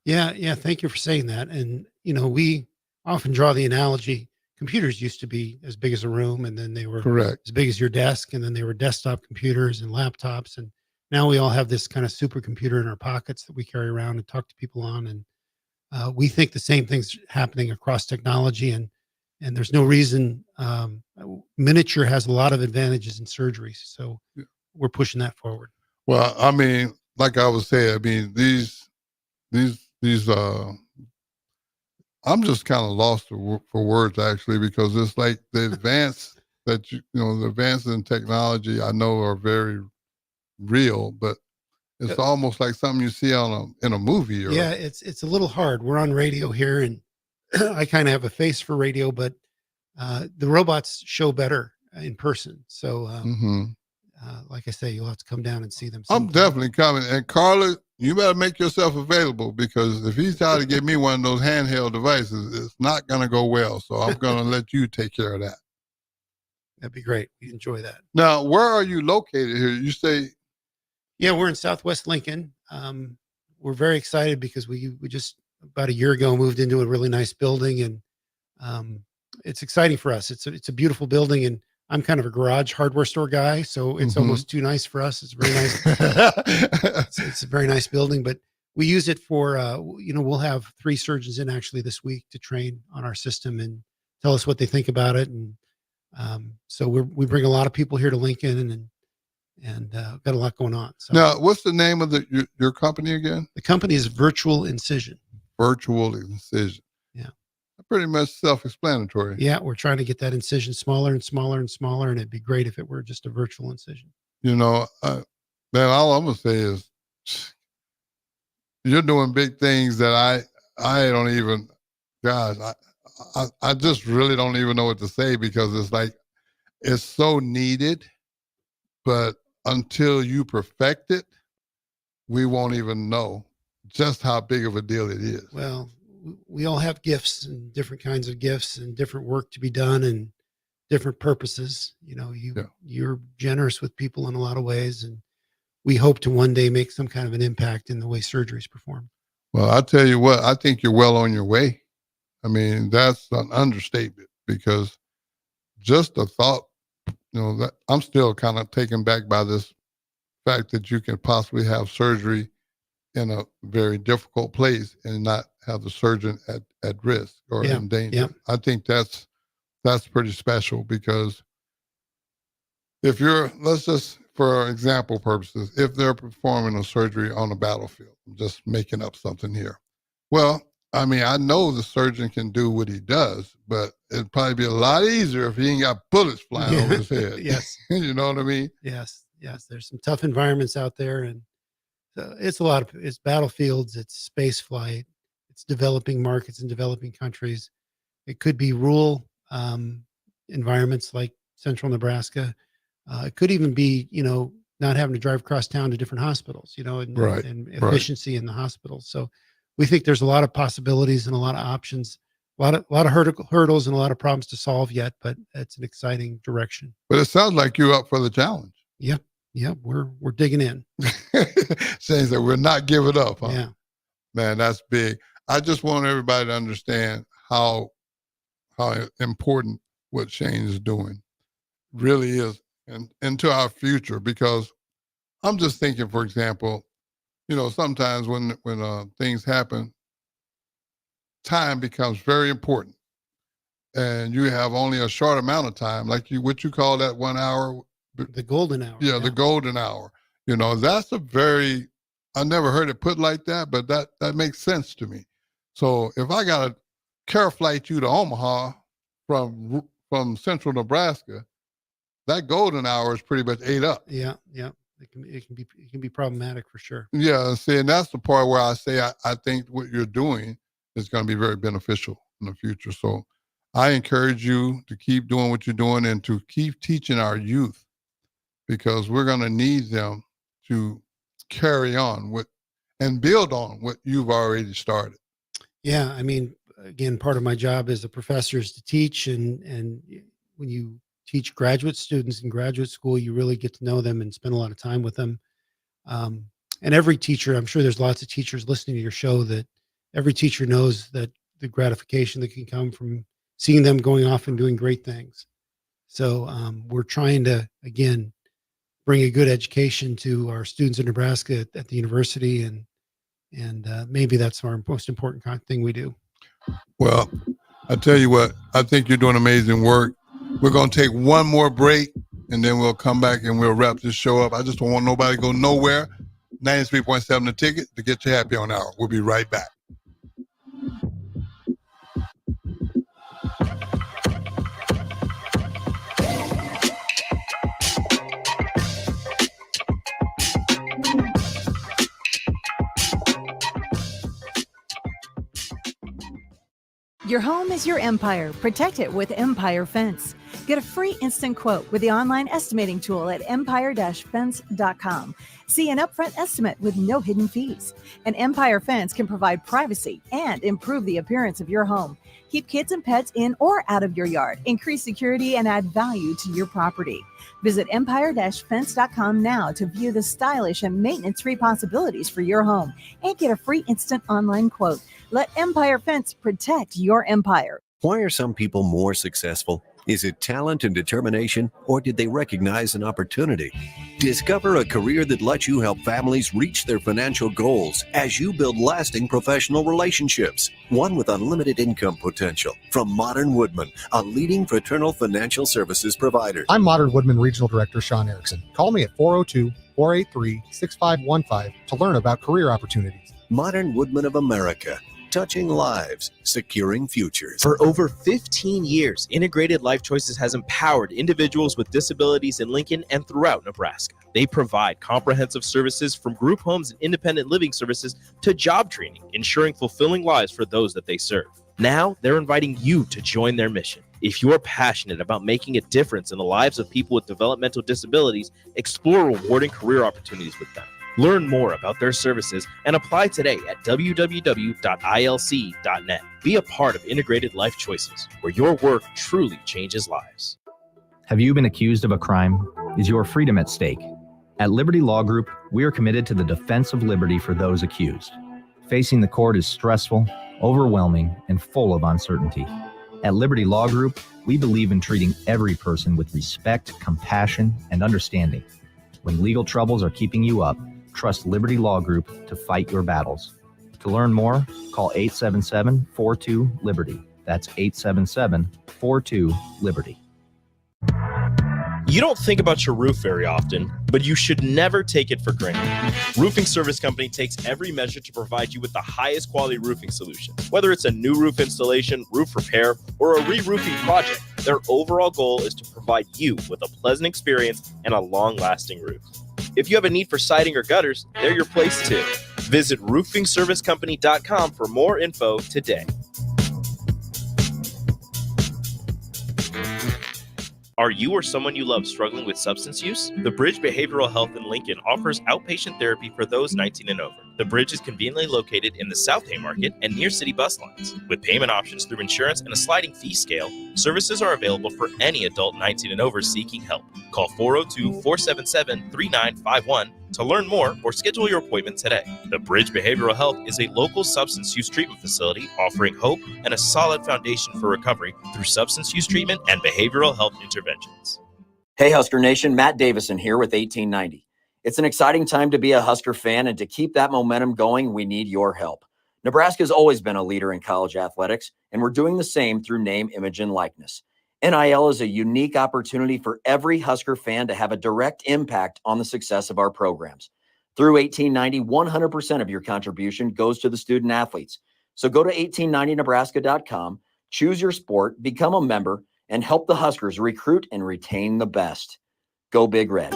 Yeah. Thank you for saying that. And, we often draw the analogy. Computers used to be as big as a room, and then they were correct as big as your desk, and then they were desktop computers and laptops. And now we all have this kind of supercomputer in our pockets that we carry around and talk to people on. And we think the same thing's happening across technology, and there's no reason. Miniature has a lot of advantages in surgery, so we're pushing that forward. Well, I mean, like I was saying, I mean, these I'm just kind of lost for words actually, because it's like the advance that the advances in technology I know are very real, but it's almost like something you see in a movie. Or, yeah, it's a little hard. We're on radio here, and I kind of have a face for radio, but the robots show better in person. So, like I say, you'll have to come down and see them sometime. I'm definitely coming. And Carla, you better make yourself available, because if he's trying to get me one of those handheld devices, it's not going to go well. So I'm going to let you take care of that. That'd be great. We enjoy that. Now, where are you located here? You say? Yeah, we're in Southwest Lincoln. We're very excited because we just about a year ago moved into a really nice building, and it's exciting for us. It's a beautiful building, and I'm kind of a garage hardware store guy, so it's almost too nice for us. It's very nice. it's a very nice building, but we use it for we'll have 3 surgeons in actually this week to train on our system and tell us what they think about it, and so we bring a lot of people here to Lincoln, and got a lot going on. So now, what's the name of your company again? The company is Virtual Incision. Virtual Incision. Yeah. Pretty much self-explanatory. Yeah, we're trying to get that incision smaller and smaller and smaller, and it'd be great if it were just a virtual incision. Man, all I'm gonna say is you're doing big things that I don't even, gosh, I just really don't even know what to say, because it's like it's so needed, but until you perfect it, we won't even know just how big of a deal it is. Well, we all have gifts, and different kinds of gifts, and different work to be done, and different purposes. You're generous with people in a lot of ways, and we hope to one day make some kind of an impact in the way surgery is performed. Well, I'll tell you what, I think you're well on your way. I mean, that's an understatement, because just the thought, that I'm still kind of taken back by this fact that you can possibly have surgery in a very difficult place and not have the surgeon at risk or in danger. Yeah. I think that's pretty special, because if let's just, for example purposes, if they're performing a surgery on a battlefield, I'm just making up something here. Well, I mean, I know the surgeon can do what he does, but it'd probably be a lot easier if he ain't got bullets flying over his head. Yes. You know what I mean? Yes. There's some tough environments out there, and it's battlefields, it's space flight, it's developing markets in developing countries. It could be rural environments like central Nebraska. It could even be, not having to drive across town to different hospitals, and efficiency in the hospitals. So we think there's a lot of possibilities and a lot of options, a lot of hurdles and a lot of problems to solve yet, but it's an exciting direction. But it sounds like you're up for the challenge. Yep. We're digging in. Saying that we're not giving up. Huh? Yeah. Man, that's big. I just want everybody to understand how important what Shane is doing really is into our future, because I'm just thinking, for example, sometimes when things happen, time becomes very important, and you have only a short amount of time, like what you call that 1 hour, the golden hour. Yeah, the golden hour. That's I never heard it put like that, but that makes sense to me. So if I got to care flight you to Omaha from central Nebraska, that golden hour is pretty much ate up. Yeah. It can be problematic for sure. Yeah, see, and that's the part where I say I think what you're doing is going to be very beneficial in the future. So I encourage you to keep doing what you're doing and to keep teaching our youth, because we're going to need them to carry on and build on what you've already started. Yeah, I mean, again, part of my job as a professor is to teach, and when you teach graduate students in graduate school, you really get to know them and spend a lot of time with them. And every teacher, I'm sure there's lots of teachers listening to your show, that every teacher knows that the gratification that can come from seeing them going off and doing great things. So we're trying to, again, bring a good education to our students in Nebraska at the university, and And maybe that's our most important thing we do. Well, I tell you what, I think you're doing amazing work. We're going to take one more break, and then we'll come back and we'll wrap this show up. I just don't want nobody to go nowhere. 93.7 The Ticket to get your happy on hour. We'll be right back. Your home is your empire. Protect it with Empire Fence. Get a free instant quote with the online estimating tool at empire-fence.com. See an upfront estimate with no hidden fees. An Empire Fence can provide privacy and improve the appearance of your home. Keep kids and pets in or out of your yard. Increase security and add value to your property. Visit empire-fence.com now to view the stylish and maintenance-free possibilities for your home and get a free instant online quote. Let Empire Fence protect your empire. Why are some people more successful? Is it talent and determination, or did they recognize an opportunity? Discover a career that lets you help families reach their financial goals as you build lasting professional relationships, one with unlimited income potential. From Modern Woodman, a leading fraternal financial services provider. I'm Modern Woodman Regional Director Sean Erickson. Call me at 402-483-6515 to learn about career opportunities. Modern Woodman of America. Touching lives, securing futures. For over 15 years, Integrated Life Choices has empowered individuals with disabilities in Lincoln and throughout Nebraska. They provide comprehensive services from group homes and independent living services to job training, ensuring fulfilling lives for those that they serve. Now, they're inviting you to join their mission. If you're passionate about making a difference in the lives of people with developmental disabilities, explore rewarding career opportunities with them. Learn more about their services and apply today at www.ilc.net. Be a part of Integrated Life Choices, where your work truly changes lives. Have you been accused of a crime? Is your freedom at stake? At Liberty Law Group, we are committed to the defense of liberty for those accused. Facing the court is stressful, overwhelming, and full of uncertainty. At Liberty Law Group, we believe in treating every person with respect, compassion, and understanding. When legal troubles are keeping you up, trust Liberty Law Group to fight your battles. To learn more, call 877-42-LIBERTY. That's 877-42-LIBERTY. You don't think about your roof very often, but you should never take it for granted. Roofing Service Company takes every measure to provide you with the highest quality roofing solution. Whether it's a new roof installation, roof repair, or a re-roofing project, their overall goal is to provide you with a pleasant experience and a long-lasting roof. If you have a need for siding or gutters, they're your place too. Visit roofingservicecompany.com for more info today. Are you or someone you love struggling with substance use? The Bridge Behavioral Health in Lincoln offers outpatient therapy for those 19 and over. The Bridge is conveniently located in the South Haymarket and near city bus lines. With payment options through insurance and a sliding fee scale, services are available for any adult 19 and over seeking help. Call 402-477-3951 to learn more or schedule your appointment today. The Bridge Behavioral Health is a local substance use treatment facility offering hope and a solid foundation for recovery through substance use treatment and behavioral health interventions. Hey, Husker Nation, Matt Davison here with 1890. It's an exciting time to be a Husker fan, and to keep that momentum going, we need your help. Nebraska's always been a leader in college athletics, and we're doing the same through name, image, and likeness. NIL is a unique opportunity for every Husker fan to have a direct impact on the success of our programs. Through 1890, 100% of your contribution goes to the student athletes. So go to 1890nebraska.com, choose your sport, become a member, and help the Huskers recruit and retain the best. Go Big Red.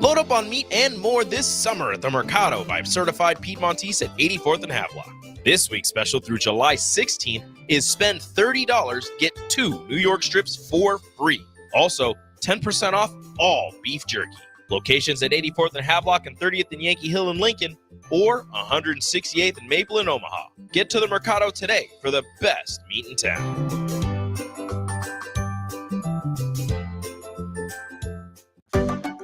Load up on meat and more this summer at the Mercado by Certified Piedmontese at 84th and Havelock. This week's special through July 16th is spend $30, get 2 New York strips for free. Also, 10% off all beef jerky. Locations at 84th and Havelock and 30th and Yankee Hill in Lincoln, or 168th and Maple in Omaha. Get to the Mercado today for the best meat in town.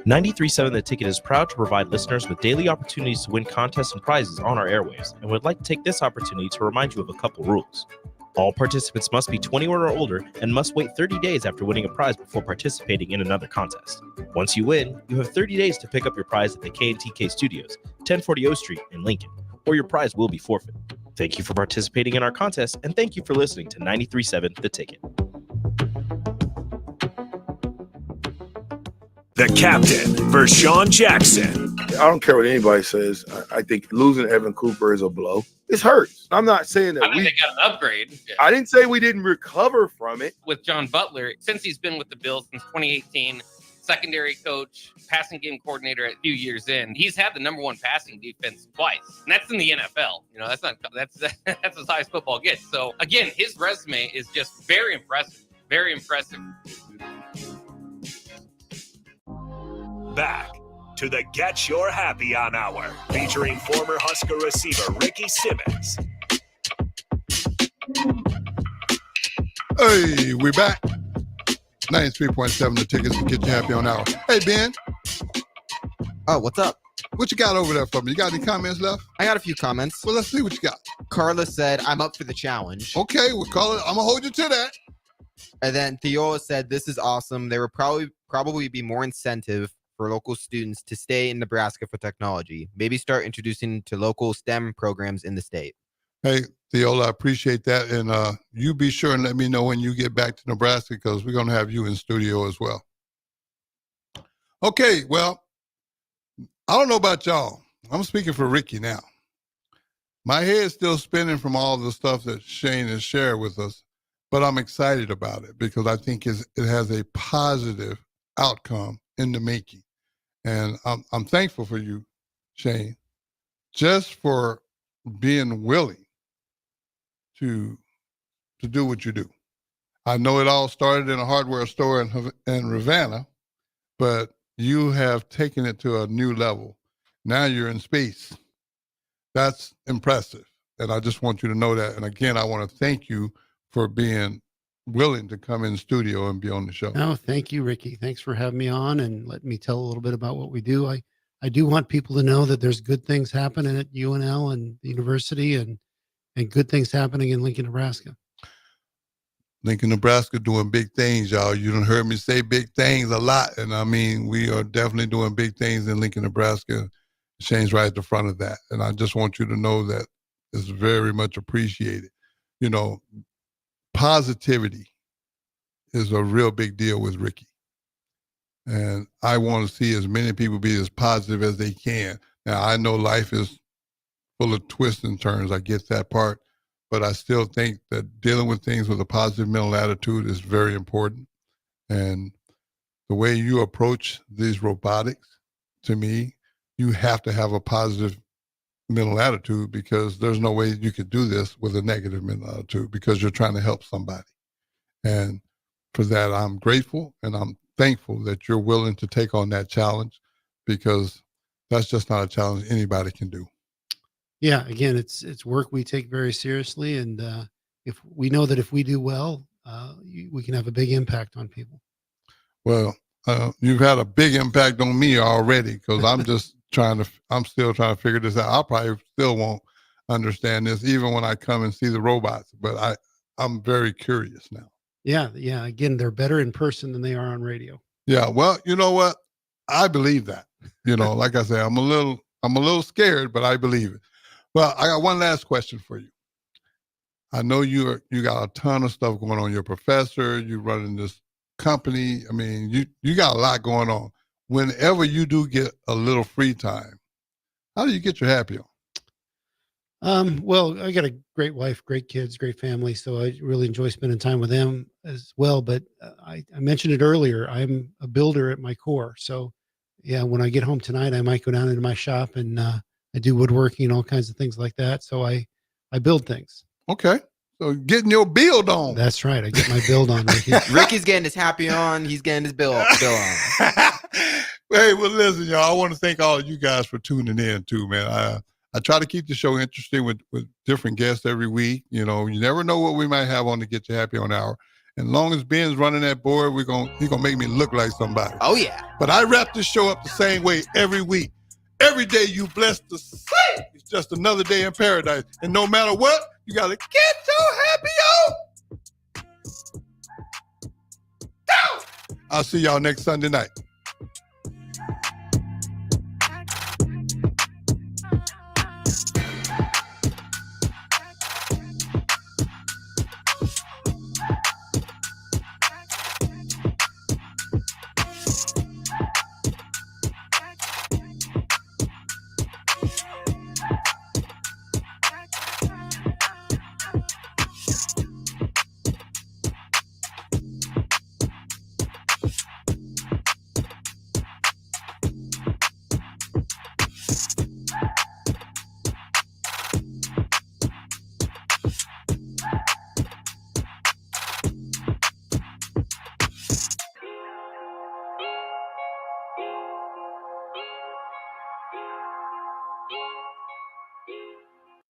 93.7 The Ticket is proud to provide listeners with daily opportunities to win contests and prizes on our airwaves, and would like to take this opportunity to remind you of a couple rules. All participants must be 21 or older and must wait 30 days after winning a prize before participating in another contest. Once you win, you have 30 days to pick up your prize at the K&TK Studios, 1040 O Street in Lincoln, or your prize will be forfeited. Thank you for participating in our contest, and thank you for listening to 93.7 The Ticket. The captain, Vershawn Jackson. I don't care what anybody says. I think losing Evan Cooper is a blow. It hurts. I'm not saying that I think they got an upgrade. I didn't say we didn't recover from it. With John Butler, since he's been with the Bills since 2018, secondary coach, passing game coordinator a few years in, he's had the number one passing defense twice. And that's in the NFL. That's as high as football gets. So again, his resume is just very impressive. Very impressive. Back to the Get Your Happy On Hour, featuring former Husker receiver Ricky Simmons. Hey, we back. 93.7 The Tickets to Get You Happy On Hour. Hey, Ben. Oh, what's up? What you got over there for me? You got any comments left? I got a few comments. Well, let's see what you got. Carla said, I'm up for the challenge. Okay, well, Carla, I'm going to hold you to that. And then Theola said, this is awesome. There will probably be more incentive for local students to stay in Nebraska for technology. Maybe start introducing to local STEM programs in the state. Hey, Theola, I appreciate that. And you be sure and let me know when you get back to Nebraska because we're going to have you in studio as well. Okay, well, I don't know about y'all. I'm speaking for Ricky now. My head's still spinning from all the stuff that Shane has shared with us, but I'm excited about it because I think it has a positive outcome in the making. And I'm thankful for you, Shane, just for being willing to do what you do. I know it all started in a hardware store in Ravenna, but you have taken it to a new level. Now you're in space. That's impressive. And I just want you to know that. And again, I want to thank you for being willing to come in studio and be on the show. No, thank you, Ricky. Thanks for having me on and let me tell a little bit about what we do. I do want people to know that there's good things happening at UNL and the university and good things happening in Lincoln, Nebraska. Lincoln, Nebraska doing big things, y'all. You done heard me say big things a lot. And I mean, we are definitely doing big things in Lincoln, Nebraska. Shane's right at the front of that. And I just want you to know that it's very much appreciated. You know, positivity is a real big deal with Ricky. And I want to see as many people be as positive as they can. Now, I know life is full of twists and turns. I get that part. But I still think that dealing with things with a positive mental attitude is very important. And the way you approach these robotics, to me, you have to have a positive mental attitude because there's no way you could do this with a negative mental attitude because you're trying to help somebody. And for that, I'm grateful and I'm thankful that you're willing to take on that challenge because that's just not a challenge anybody can do. Yeah, again, it's work we take very seriously. And if we know that if we do well, we can have a big impact on people. Well, you've had a big impact on me already because I'm still trying to figure this out. I probably still won't understand this even when I come and see the robots, but I'm very curious now. Yeah. Again, they're better in person than they are on radio. Yeah. Well, you know what? I believe that. You know, like I say, I'm a little scared, but I believe it. Well, I got one last question for you. I know you got a ton of stuff going on. You're a professor. You're running this company. I mean, you got a lot going on. Whenever you do get a little free time, how do you get your happy on? Well, I got a great wife, great kids, great family. So I really enjoy spending time with them as well. But I mentioned it earlier. I'm a builder at my core. So yeah, when I get home tonight, I might go down into my shop and I do woodworking and all kinds of things like that. So I build things. Okay. So getting your build on. That's right. I get my build on. Ricky's getting his happy on. He's getting his bill on. Hey, well, listen, y'all, I want to thank all of you guys for tuning in too, man. I try to keep the show interesting with different guests every week. You know, you never know what we might have on to Get You Happy on Hour. And as long as Ben's running that board, he's gonna make me look like somebody. Oh, yeah. But I wrap this show up the same way every week. Every day you blessed to see. It's just another day in paradise. And no matter what, you got to get your happy on. Go! I'll see y'all next Sunday night.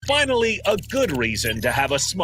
Finally, a good reason to have a smart